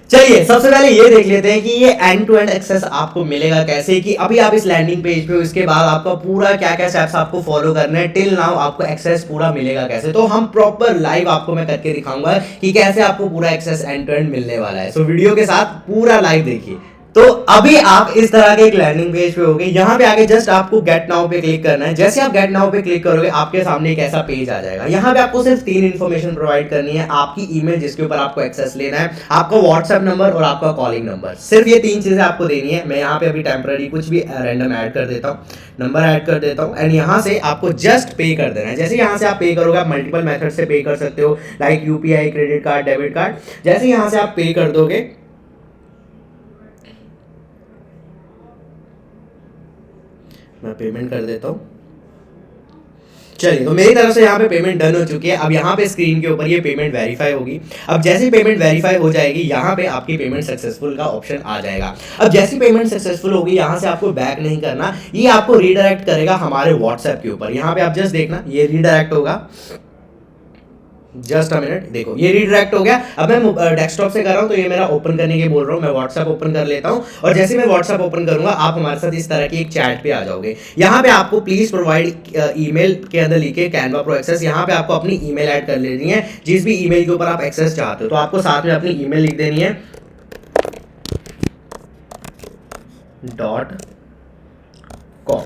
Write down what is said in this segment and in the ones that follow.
चलिए सबसे पहले ये देख लेते हैं कि ये एंड टू एंड एक्सेस आपको मिलेगा कैसे, कि अभी आप इस लैंडिंग पेज पे हो, इसके बाद आपका पूरा क्या क्या स्टेप्स आपको फॉलो करने हैं, टिल नाउ आपको एक्सेस पूरा मिलेगा कैसे। तो हम प्रॉपर लाइव आपको मैं करके दिखाऊंगा कि कैसे आपको पूरा एक्सेस एंड टू एंड मिलने वाला है। सो वीडियो के साथ पूरा लाइव देखिए। तो अभी आप इस तरह के एक लैंडिंग पेज पे होगे, यहाँ पे आगे जस्ट आपको गेट नाउ पे क्लिक करना है। जैसे आप गेट नाउ पे क्लिक करोगे आपके सामने एक ऐसा पेज आ जाएगा। यहाँ पे आपको सिर्फ 3 इंफॉर्मेशन प्रोवाइड करनी है, आपकी ईमेल जिसके ऊपर आपको एक्सेस लेना है, आपका व्हाट्सएप नंबर और आपका कॉलिंग नंबर। सिर्फ ये 3 चीजें आपको देनी है। मैं यहाँ पे अभी टेम्पररी कुछ भी रैंडम ऐड कर देता हूँ, नंबर ऐड कर देता हूँ एंड यहाँ से आपको जस्ट पे कर देना है। जैसे यहाँ से आप पे करोगे, आप मल्टीपल मेथड से पे कर सकते हो, like UPI, credit card, debit card. जैसे यहाँ से आप पे कर दोगे, मैं पेमेंट कर देता हूँ। चलिए, तो मेरी तरफ से यहाँ पे पेमेंट डन हो चुकी है। अब यहाँ पे स्क्रीन के ऊपर ये पेमेंट वेरीफाई होगी। अब जैसे पेमेंट वेरीफाई हो जाएगी, यहाँ पे आपकी पेमेंट सक्सेसफुल का ऑप्शन आ जाएगा। अब जैसी पेमेंट सक्सेसफुल होगी, यहाँ से आपको बैक नहीं करना, ये आपको रीडायरेक्ट करेगा हमारे व्हाट्सएप के ऊपर। यहाँ पे आप जस्ट देखना, ये रीडायरेक्ट होगा। जस्ट अ मिनट, देखो ये रीडायरेक्ट हो गया। अब मैं डेस्कटॉप से कर रहा हूँ तो ये मेरा ओपन करने के बोल रहा हूँ, मैं व्हाट्सएप ओपन कर लेता हूँ। और जैसे मैं व्हाट्सएप ओपन करूंगा, आप हमारे साथ इस तरह की एक चैट पे आ जाओगे। यहाँ पे आपको प्लीज प्रोवाइड ईमेल के अंदर लिखे कैनवा प्रो एक्सेस। यहाँ पे आपको अपनी ईमेल ऐड कर लेनी है, जिस भी ईमेल के ऊपर आप एक्सेस चाहते हो। तो आपको साथ में अपनी ईमेल लिख देनी है, .com।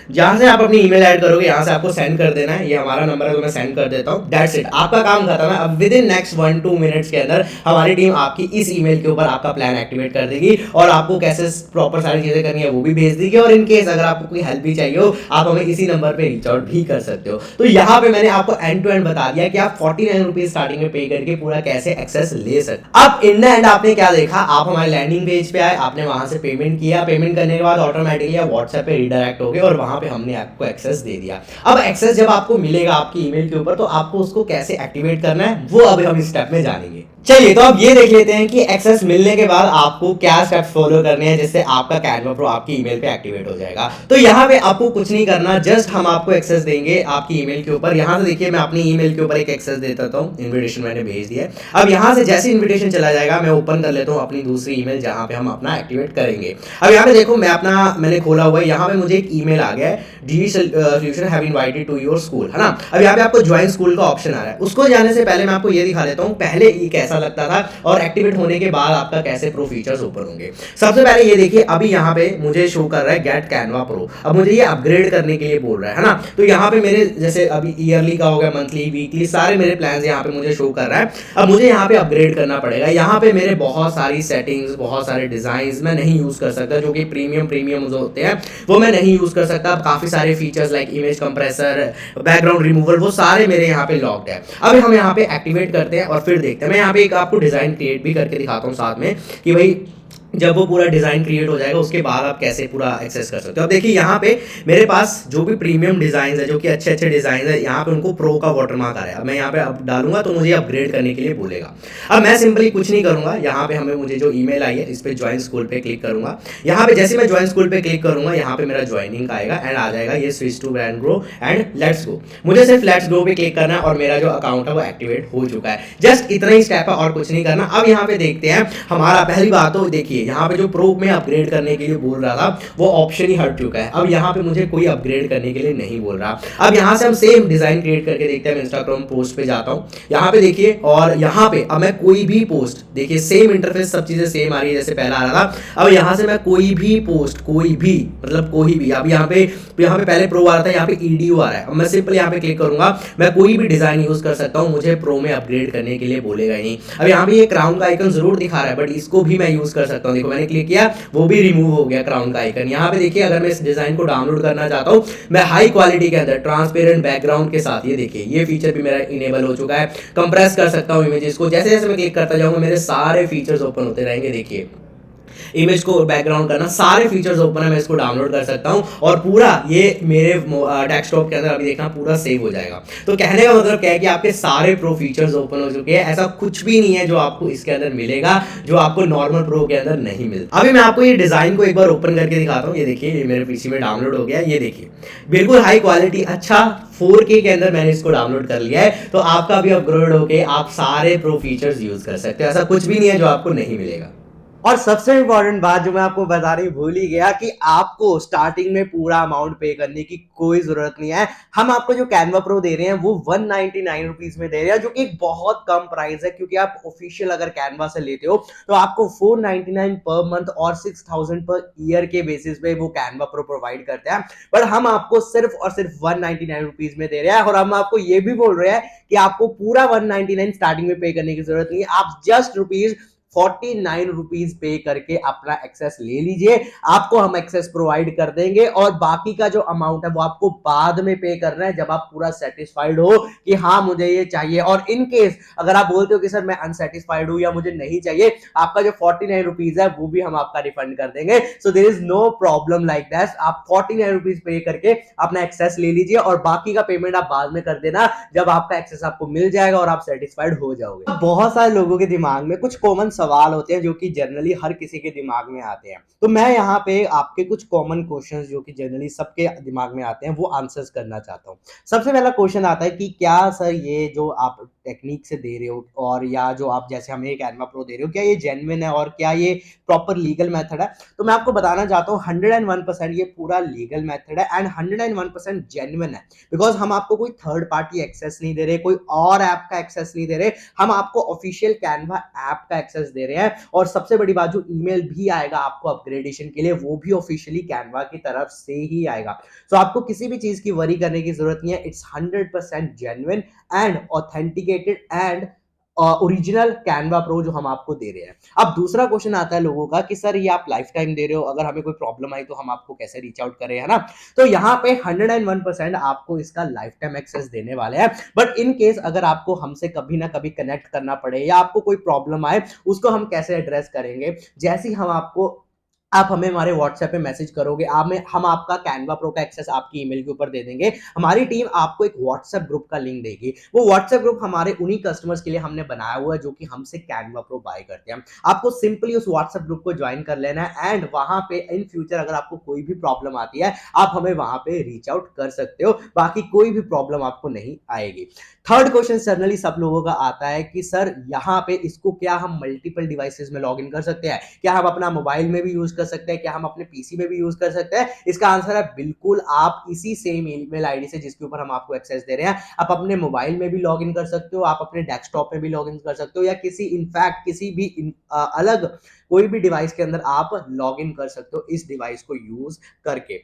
जहां से आप अपनी ईमेल ऐड करोगे, यहां से आपको सेंड कर देना है। ये हमारा नंबर है तो मैं सेंड कर देता हूं। दैट्स इट, आपका काम खत्म है। अब विद इन नेक्स्ट 1-2 मिनट्स के अंदर हमारी टीम आपकी इस ईमेल के ऊपर आपका प्लान एक्टिवेट कर देगी और आपको कैसे प्रॉपर सारी चीजें करनी है वो भी भेज देगी। और इन केस अगर आपको कोई हेल्प भी चाहिए हो, आप हमें इसी नंबर पे रीच आउट भी कर सकते हो। तो यहाँ पे मैंने आपको एंड टू एंड बता दिया कि आप 49 रुपीज स्टार्टिंग में पे करके पूरा कैसे एक्सेस ले सकते। अब इन द एंड आपने क्या देखा, आप हमारे लैंडिंग पेज पे आए, आपने वहां से पेमेंट किया। पेमेंट करने के बाद ऑटोमेटिकली आप व्हाट्सएप पे रीडायरेक्ट हो गए और वहां पे हमने आपको एक्सेस दे दिया। अब एक्सेस जब आपको मिलेगा आपकी ईमेल के ऊपर, तो आपको उसको कैसे एक्टिवेट करना है वो अभी हम इस स्टेप में जानेंगे। चलिए, तो अब ये देख लेते हैं कि एक्सेस मिलने के बाद आपको क्या स्टेप्स फॉलो करने हैं जिससे आपका कैनवा प्रो आपकी ईमेल पे एक्टिवेट हो जाएगा। तो यहाँ पे आपको कुछ नहीं करना, जस्ट हम आपको एक्सेस देंगे आपकी ईमेल के ऊपर। यहाँ से देखिए, मैं अपनी ईमेल के ऊपर एक एक्सेस देता हूँ, इन्विटेशन मैंने भेज दिया। अब यहाँ से जैसे इन्विटेशन चला जाएगा, मैं ओपन कर लेता हूँ अपनी दूसरी ईमेल जहाँ पे हम अपना एक्टिवेट करेंगे। अब यहाँ पे देखो, मैंने खोला हुआ है, यहाँ पे मुझे एक ईमेल आ गया है, D solution have invited to your school, है ना। अब यहाँ पे आपको ज्वाइन स्कूल का ऑप्शन आ रहा है। उसको जाने से पहले मैं आपको ये दिखा देता हूँ पहले ये कैसा लगता था और एक्टिवेट होने के बाद आपका कैसे प्रो फीचर्स ओपन होंगे। सबसे पहले ये देखिए, अभी यहाँ पे मुझे शो कर रहा है गेट कैनवा प्रो। अब मुझे ये अपग्रेड करने के लिए बोल रहा है ना। तो यहाँ पे मेरे जैसे अभी ईयरली का हो गया, मंथली, वीकली, सारे मेरे प्लान यहाँ पे मुझे शो कर रहा है। अब मुझे यहाँ पे अपग्रेड करना पड़ेगा। यहाँ पे मेरे बहुत सारी सेटिंग्स, बहुत सारे डिजाइन मैं नहीं यूज कर सकता, जो कि प्रीमियम जो होते हैं वो मैं नहीं यूज कर सकता। काफी सारे features like image compressor, background removal, वो सारे मेरे यहाँ पे लॉक्ड है। अब हम यहाँ पे एक्टिवेट करते हैं और फिर देखते हैं। मैं यहाँ पे एक आपको डिजाइन क्रिएट भी करके दिखाता हूँ साथ में, कि भाई जब वो पूरा डिजाइन क्रिएट हो जाएगा उसके बाद आप कैसे पूरा एक्सेस कर सकते हो। अब देखिए, यहाँ पे मेरे पास जो भी प्रीमियम डिजाइन है, जो कि अच्छे अच्छे डिजाइन है, यहाँ पे उनको प्रो का वाटरमार्क आ रहा है। अब मैं यहाँ पे अब डालूंगा तो मुझे अपग्रेड करने के लिए बोलेगा। अब मैं सिंपली कुछ नहीं करूंगा, यहाँ पे मुझे जो ईमेल आई है इस पे ज्वाइन स्कूल पे क्लिक करूंगा। यहाँ पे जैसे मैं ज्वाइन स्कूल पे क्लिक करूंगा, यहाँ पे मेरा ज्वाइनिंग आएगा एंड आ जाएगा ये switch to brand grow and let's go. मुझे सिर्फ लेट्स गो पे क्लिक करना है और मेरा जो अकाउंट है वो एक्टिवेट हो चुका है। जस्ट इतना ही स्टेप है और कुछ नहीं करना। अब यहाँ पे देखते हैं हमारा, पहली बात तो देखिए, यहाँ पे जो प्रो में अपग्रेड करने के लिए बोल रहा था वो ऑप्शन ही हट चुका है। अब यहाँ पे मुझे कोई अपग्रेड करने के लिए नहीं बोल रहा। अब यहाँ से हम सेम डिजाइन क्रिएट करके देखते हैं। मैं इंस्टाग्राम पोस्ट पे जाता हूँ, यहाँ पे देखिए, और यहाँ पे अब मैं कोई भी पोस्ट, देखिए सेम इंटरफेस, सब चीजें सेम आ रही है जैसे पहला आ रहा था। अब यहाँ से मैं कोई भी पोस्ट, कोई भी मतलब कोई भी, अब यहाँ पे पहले प्रो आ रहा था, यहाँ पे ईडीयू आ रहा है। अब मैं सिंपल यहाँ पे क्लिक करूंगा, मैं कोई भी डिजाइन यूज कर सकता हूँ, मुझे प्रो में अपग्रेड करने के लिए बोलेगा ही नहीं। अब यहाँ पे ये क्राउन का आइकन जरूर दिखा रहा है, बट इसको भी मैं यूज कर सकता हूँ। देखो मैंने क्लिक किया, वो भी रिमूव हो गया क्राउन का आइकन। यहाँ पे देखिए, अगर मैं इस डिजाइन को डाउनलोड करना चाहता हूँ, मैं हाई क्वालिटी के अंदर ट्रांसपेरेंट बैकग्राउंड के साथ, ये देखिए ये फीचर भी मेरा इनेबल हो चुका है। कंप्रेस कर सकता हूँ इमेजेस को। जैसे जैसे मैं क्लिक करता जाऊंगा, मेरे सारे फीचर्स ओपन होते रहेंगे। देखिए इमेज को बैकग्राउंड करना, सारे फीचर्स ओपन है, मैं इसको डाउनलोड कर सकता हूँ और पूरा ये मेरे डेस्कटॉप के अंदर अभी देखना पूरा सेव हो जाएगा। तो कहने का मतलब क्या है कि आपके सारे प्रो फीचर्स ओपन हो चुके हैं, ऐसा कुछ भी नहीं है जो आपको इसके अंदर मिलेगा जो आपको नॉर्मल प्रो के अंदर नहीं मिलता। अभी मैं आपको ये डिजाइन को एक बार ओपन करके दिखाता हूँ। ये देखिए, ये मेरे पीसी में डाउनलोड हो गया। ये देखिए बिल्कुल हाई क्वालिटी, अच्छा 4K के अंदर मैंने इसको डाउनलोड कर लिया है। तो आपका भी अपग्रेड होके आप सारे प्रो फीचर्स यूज कर सकते हो, ऐसा कुछ भी नहीं है जो आपको नहीं मिलेगा। और सबसे इंपॉर्टेंट बात जो मैं आपको बताने भूल ही गया कि आपको स्टार्टिंग में पूरा अमाउंट पे करने की कोई जरूरत नहीं है। हम आपको जो कैनवा प्रो दे रहे हैं वो 199 रुपीज में दे रहे हैं, जो कि एक बहुत कम प्राइस है, क्योंकि आप ऑफिशियल अगर कैनवा से लेते हो तो आपको 499 पर मंथ और 6000 पर ईयर के बेसिस पे वो कैनवा प्रो प्रोवाइड करते हैं। बट हम आपको सिर्फ और सिर्फ 199 रुपीज में दे रहे हैं, और हम आपको ये भी बोल रहे हैं कि आपको पूरा 199 स्टार्टिंग में पे करने की जरूरत नहीं है। आप जस्ट रुपीज 49 रुपीज पे करके अपना एक्सेस ले लीजिए, आपको हम एक्सेस प्रोवाइड कर देंगे, और बाकी का जो अमाउंट है वो आपको बाद में पे करना है जब आप पूरा सेटिस्फाइड हो कि हाँ मुझे ये चाहिए। और इन केस अगर आप बोलते हो कि सर मैं अनसेटिस्फाइड हूं या मुझे नहीं चाहिए, आपका जो 49 रुपीज है वो भी हम आपका रिफंड कर देंगे। So there is no problem like that. आप 49 रुपीज पे करके अपना एक्सेस ले लीजिए और बाकी का पेमेंट आप बाद में कर देना जब आपका एक्सेस आपको मिल जाएगा और आप सेटिस्फाइड हो जाओगे। बहुत सारे लोगों के दिमाग में कुछ कॉमन सवाल होते हैं जो कि जनरली हर किसी के दिमाग में आते हैं, तो मैं यहाँ पे आपके कुछ कॉमन क्वेश्चंस जो कि जनरली सबके दिमाग में आते हैं वो आंसर्स करना चाहता हूँ। सबसे पहला क्वेश्चन आता है कि क्या सर ये जो आप टेक्निक से दे रहे हो और या जो आप जैसे हमें कैनवा प्रो दे रहे हो, क्या ये जेन्युइन है और क्या ये प्रॉपर लीगल मेथड है? तो मैं आपको बताना चाहता हूँ 101% ये पूरा लीगल मेथड है एंड 101% जेन्युइन है, बिकॉज हम आपको कोई थर्ड पार्टी एक्सेस नहीं दे रहे, कोई और ऐप का एक्सेस नहीं दे रहे, हम आपको ऑफिशियल कैनवा ऐप का एक्सेस दे रहे हैं। और सबसे बड़ी बात, जो ईमेल भी आएगा आपको अपग्रेडेशन के लिए वो भी ऑफिशियली कैनवा की तरफ से ही आएगा। तो आपको किसी भी चीज की वरी करने की जरूरत नहीं है। It's 100% genuine and authenticated and original Canva pro जो हम आपको दे रहे हैं। अब दूसरा क्वेश्चन आता है लोगों का कि सर ये आप लाइफ टाइम दे रहे हो, अगर हमें कोई प्रॉब्लम आई तो हम आपको कैसे रीच आउट करें, है ना? तो यहाँ पे 101% आपको इसका लाइफ टाइम एक्सेस देने वाले हैं। बट इन केस अगर आपको हमसे कभी ना कभी कनेक्ट करना पड़े या आपको कोई प्रॉब्लम आए, उसको हम कैसे एड्रेस करेंगे? जैसे ही हम आपको, आप हमें हमारे व्हाट्सएप पे मैसेज करोगे, हम आपका कैनवा प्रो का एक्सेस आपकी ईमेल के ऊपर दे देंगे। हमारी टीम आपको एक व्हाट्सएप ग्रुप का लिंक देगी। वो व्हाट्सएप ग्रुप हमारे उन्हीं कस्टमर्स के लिए हमने बनाया हुआ है जो कि हमसे कैनवा प्रो बाय करते हैं। आपको सिंपली उस व्हाट्सएप ग्रुप को ज्वाइन कर लेना है एंड वहां पे इन फ्यूचर अगर आपको कोई भी प्रॉब्लम आती है आप हमें वहां पे रीच आउट कर सकते हो, बाकी कोई भी प्रॉब्लम आपको नहीं आएगी। थर्ड क्वेश्चन जनरली सब लोगों का आता है कि सर यहाँ पे इसको क्या हम मल्टीपल डिवाइसेस में लॉग इन कर सकते हैं? क्या हम अपना मोबाइल में भी यूज कर सकते हैं? क्या हम अपने पीसी में भी यूज कर सकते हैं? इसका आंसर है बिल्कुल। आप इसी सेम ईमेल आईडी से जिसके ऊपर हम आपको एक्सेस दे रहे हैं, आप अपने मोबाइल में भी लॉग इन कर सकते हो, आप अपने डेस्कटॉप में भी लॉग इन कर सकते हो, या इनफैक्ट किसी भी अलग कोई भी डिवाइस के अंदर आप लॉग इन कर सकते हो इस डिवाइस को यूज करके।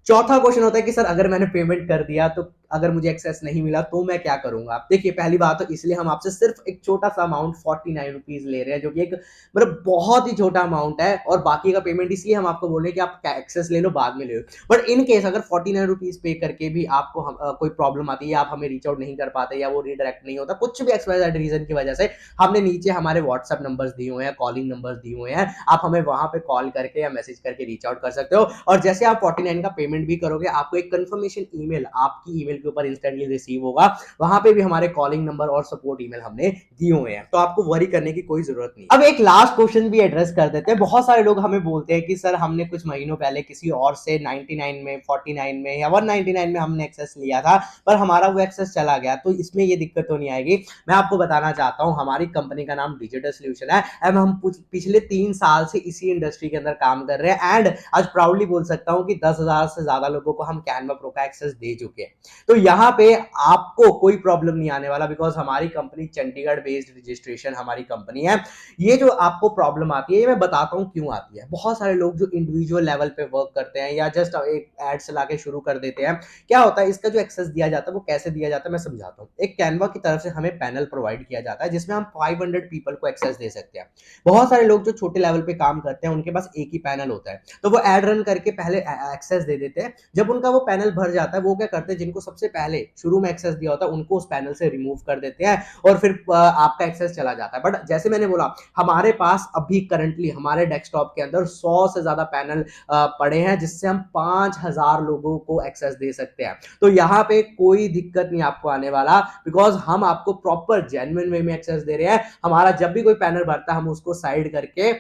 चौथा क्वेश्चन होता है कि सर अगर मैंने पेमेंट कर दिया तो अगर मुझे एक्सेस नहीं मिला तो मैं क्या करूंगा? देखिए, पहली बात तो इसलिए हम आपसे सिर्फ एक छोटा सा अमाउंट 49 रुपीज ले रहे हैं, जो कि एक मतलब बहुत ही छोटा अमाउंट है, और बाकी का पेमेंट इसलिए हम आपको बोल रहे हैं कि आप एक्सेस ले लो, बाद में ले लो। बट इन केस अगर 49 रुपीज पे करके भी आपको कोई प्रॉब्लम आती है या आप हमें रीच आउट नहीं कर पाते या वो रीडायरेक्ट नहीं होता, कुछ भी एक्सवाइजेड रीजन की वजह से, हमने नीचे हमारे व्हाट्सएप नंबर्स दिए हुए हैं, कॉलिंग नंबर्स दिए हुए हैं, आप हमें वहां पे कॉल करके या मैसेज करके रीच आउट कर सकते हो। और जैसे आप 49 का पेमेंट भी करोगे, आपको एक कंफर्मेशन ईमेल आपकी ईमेल के ऊपर इंस्टेंटली रिसीव होगा, वहां पे भी हमारे कॉलिंग नंबर और सपोर्ट ईमेल हमने दिए हुए हैं, तो आपको वरी करने की कोई जरूरत नहीं। अब एक लास्ट क्वेश्चन भी एड्रेस कर देते हैं। बहुत सारे लोग हमें बोलते हैं कि सर हमने कुछ महीनों पहले किसी और से 99 में, 49 में या 199 में हमने एक्सेस लिया था, पर हमारा वो एक्सेस चला गया, तो इसमें ये दिक्कत तो नहीं आएगी। मैं आपको बताना चाहता हूं, हमारी कंपनी का नाम डिजिटल सॉल्यूशन है एंड हम पिछले 3 साल से इसी इंडस्ट्री के अंदर काम कर रहे हैं एंड आज प्राउडली बोल सकता हूं कि 10,000 से ज्यादा लोगों को हम कैनवा प्रो का एक्सेस दे चुके हैं। तो यहाँ पे आपको कोई प्रॉब्लम नहीं आने वाला, बिकॉज हमारी कंपनी चंडीगढ़ बेस्ड रजिस्ट्रेशन हमारी कंपनी है। ये जो आपको प्रॉब्लम आती है, ये मैं बताता हूँ क्यों आती है। बहुत सारे लोग जो इंडिविजुअल लेवल पे वर्क करते हैं या जस्ट एक एड्स लाके शुरू कर देते हैं, क्या होता है इसका जो एक्सेस दिया जाता है वो कैसे दिया जाता है मैं समझाता हूँ। एक कैनवा की तरफ से हमें पैनल प्रोवाइड किया जाता है जिसमें हम 500 पीपल को एक्सेस दे सकते हैं। बहुत सारे लोग जो छोटे लेवल पे काम करते हैं उनके पास एक ही पैनल होता है, तो वो एड रन करके पहले एक्सेस दे देते हैं। जब उनका वो पैनल भर जाता है, वो क्या करते हैं, जिनको सबसे सबसे पहले शुरू में एक्सेस दिया होता है उनको उस पैनल से रिमूव कर देते हैं और फिर आपका एक्सेस चला जाता है। बट जैसे मैंने बोला, हमारे पास अभी करंटली हमारे डेस्कटॉप के अंदर 100 से ज्यादा पैनल पड़े हैं जिससे हम 5000 लोगों को एक्सेस दे सकते हैं। तो यहाँ पे कोई दिक्कत नहीं आपको आने वाला, बिकॉज हम आपको प्रॉपर जेन्युइन वे में एक्सेस दे रहे हैं। हमारा जब भी कोई पैनल भरता है हम उसको साइड करके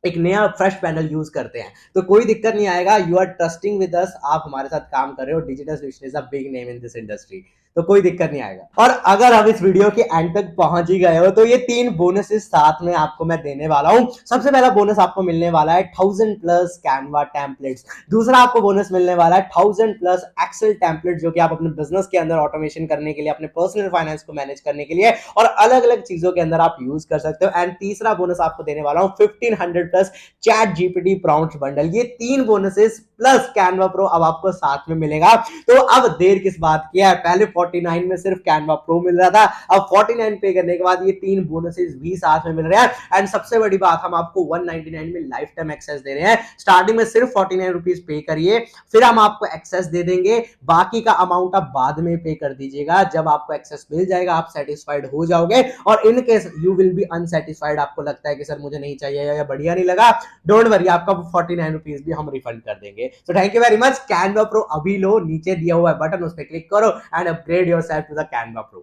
एक नया फ्रेश पैनल यूज करते हैं, तो कोई दिक्कत नहीं आएगा। You are trusting with us, आप हमारे साथ काम कर रहे हो। Digital solution is a big name in this industry, तो कोई दिक्कत नहीं आएगा। और अगर आप इस वीडियो के एंड तक पहुंच ही गए हो तो ये 3 बोनसेस साथ में आपको मैं देने वाला हूं। सबसे पहला बोनस आपको मिलने वाला है 1000 प्लस कैनवा टेम्पलेट्स। दूसरा आपको बोनस मिलने वाला है 1000 प्लस एक्सेल टेम्पलेट, जो कि आप अपने बिजनेस के अंदर ऑटोमेशन करने के लिए, अपने पर्सनल फाइनेंस को मैनेज करने के लिए और अलग अलग चीजों के अंदर आप यूज कर सकते हो। एंड तीसरा बोनस आपको देने वाला हूं 1500 plus chat GPT prompt bundle. ये 3 बोनसेस प्लस कैनवा प्रो अब आपको साथ में मिलेगा। तो अब देर किस बात की है, पहले 49 में सिर्फ कैनवा प्रो मिल रहा था, अब 49 पे करने के बाद ये 3 बोनसेस भी साथ में मिल रहे हैं। एंड सबसे बड़ी बात, हम आपको 199 में लाइफ टाइम एक्सेस दे रहे हैं। स्टार्टिंग में सिर्फ 49 रुपीज पे करिए, फिर हम आपको एक्सेस दे देंगे। बाकी का अमाउंट आप बाद में पे कर दीजिएगा। जब आपको एक्सेस मिल जाएगा आप सेटिस्फाइड हो जाओगे। और in case you will be unsatisfied, आपको लगता है कि सर मुझे नहीं चाहिए या बढ़िया नहीं लगा, डोंट वरी, आपका 49 रुपीज भी हम रिफंड कर देंगे। So thank you very much. Canva pro अभी लो, नीचे दिया हुआ है बटन, उस पर क्लिक करो and upgrade yourself to the Canva pro.